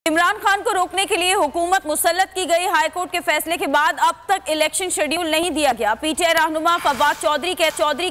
इमरान खान को रोकने के लिए हुकूमत मुसल्लत की गई। हाईकोर्ट के फैसले के बाद अब तक इलेक्शन शेड्यूल नहीं दिया गया। पीटीआई रहनुमा फवाद चौधरी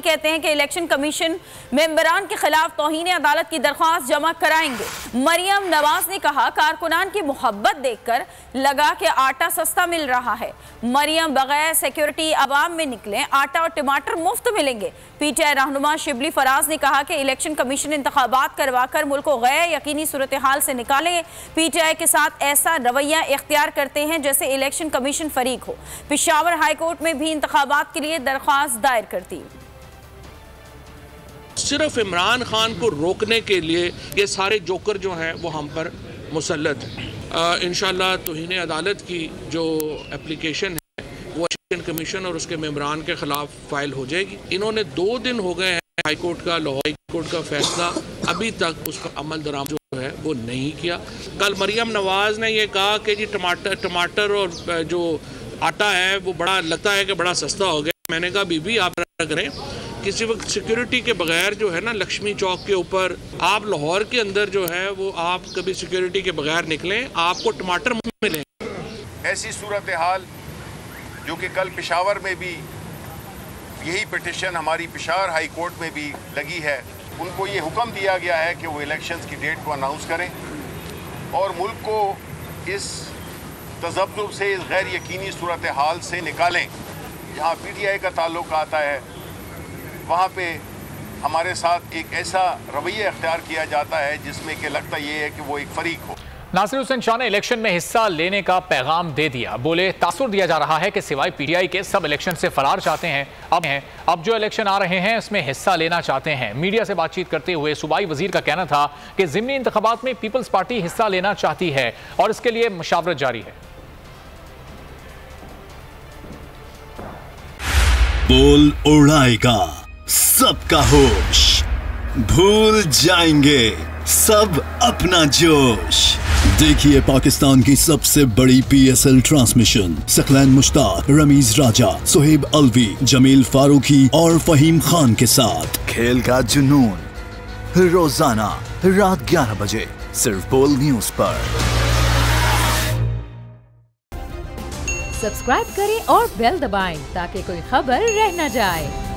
कहते हैं कि इलेक्शन कमीशन मेंबरान के खिलाफ तौहीन अदालत की दरख्वास्त जमा कराएंगे। मरियम नवाज ने कहा, कारकुनान की मोहब्बत देखकर लगा कि आटा सस्ता मिल रहा है। मरियम, बगैर सिक्योरिटी आवाम में निकलें, आटा और टमाटर मुफ्त मिलेंगे। पीटीआई रहनुमा शिबली फराज ने कहा कि इलेक्शन कमीशन इंतखाबात करवाकर मुल्क को गैर यकीनी सूरत हाल से निकाले। पीटीआई के साथ ऐसा रवैया इख्तियार करते हैं जैसे इलेक्शन कमीशन फरीक हो। पेशावर हाईकोर्ट में भी इंतखाबात के लिए दरख्वास्त दायर करती। सिर्फ इमरान खान को रोकने के लिए ये सारे जोकर जो हैं वो हम पर मुसल्लत हैं। इंशाअल्लाह तौहीन अदालत की जो एप्लीकेशन है वो इलेक्शन कमीशन और उसके मेंबरान के खिलाफ फाइल हो जाएगी। इन्होंने 2 दिन हो गए हैं हाईकोर्ट का, लाहौर हाईकोर्ट का फैसला अभी तक उस पर अमल दरामद जो है वो नहीं किया। कल मरियम नवाज ने ये कहा कि जी टमाटर और जो आटा है वो बड़ा लगता है कि बड़ा सस्ता हो गया। मैंने कहा बीबी आप करें, किसी वक्त सिक्योरिटी के बगैर जो है ना लक्ष्मी चौक के ऊपर आप लाहौर के अंदर जो है वो आप कभी सिक्योरिटी के बगैर निकलें, आपको टमाटर मिलें। ऐसी सूरत हाल जो कि कल पेशावर में भी यही पिटिशन हमारी पेशावर हाई कोर्ट में भी लगी है, उनको ये हुक्म दिया गया है कि वो इलेक्शंस की डेट को अनाउंस करें और मुल्क को इस तज़ब्ज़ुब से, इस गैर यकीनी सूरत हाल से निकालें। जहाँ पीटीआई का ताल्लुक आता है वहाँ पे हमारे साथ एक ऐसा रवैया इख्तियार किया जाता है जिसमें कि लगता ये है कि वो एक फरीक हो। नासिर हुसैन शाह ने इलेक्शन में हिस्सा लेने का पैगाम दे दिया। बोले, तासुर दिया जा रहा है कि सिवाय पीटीआई के सब इलेक्शन से फरार चाहते हैं। अब जो इलेक्शन आ रहे हैं इसमें हिस्सा लेना चाहते हैं। मीडिया से बातचीत करते हुए सूबाई वजीर का कहना था कि ज़िमनी इंतखाबात में पीपल्स पार्टी हिस्सा लेना चाहती है और इसके लिए मुशावरत जारी है। बोल उड़ाएगा सबका होश, भूल जाएंगे सब अपना जोश। देखिए पाकिस्तान की सबसे बड़ी PSL ट्रांसमिशन सकलैन मुश्ताक, रमीज राजा, सुहेब अलवी, जमील फारूकी और फहीम खान के साथ खेल का जुनून रोजाना रात 11 बजे सिर्फ बोल न्यूज पर। सब्सक्राइब करें और बेल दबाएं ताकि कोई खबर रह न जाए।